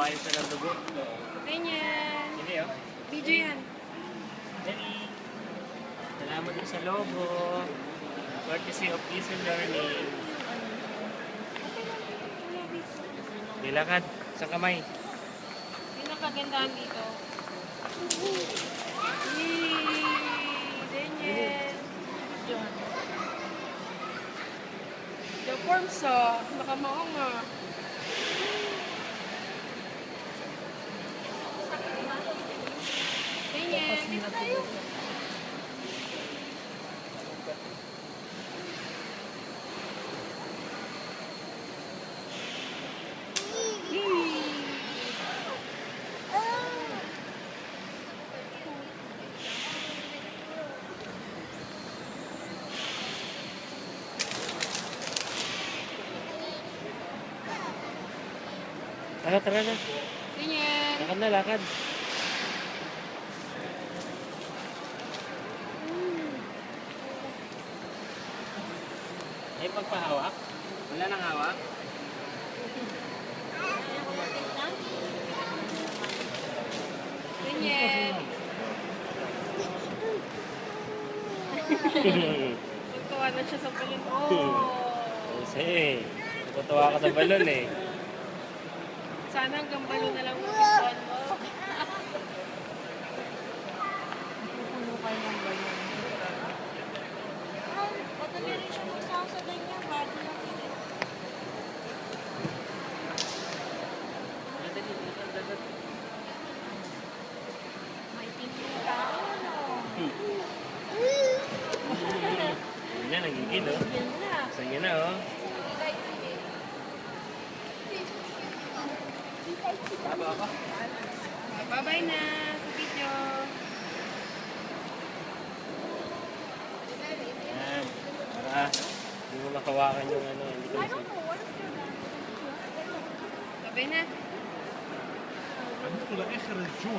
paayos na ng dugo. Ganyan. Hindi oh. Video yan. Dali. Salamat din sa logo. Courtesy of Easy Learning. Dilakad sa kamay. Sino kagandahan dito? Yay! Ganyan. The forms nakamaong ah. Ganyan. Dito tayo. Tara na. Ganyan. Lakad na, lakad. Ay, pagpahawak? Wala nang hawak? Ganyan. Nagtawa na siya sa balon. Oh! Kasi, natutuwa ka sa balon eh. Sana hanggang balon na lang magustuhan mo. Pupuno kayo ng balon. Madali rin siya magsawa sa ganyan. Bago lang yun. May tingin ka. Yan na, nagigil oh. Yan na. Saan na oh. Bye-bye na sa video. Yan. Para, hindi mo makawakan yung ano. Hindi ka Bye-bye na. ندخل اخر الجون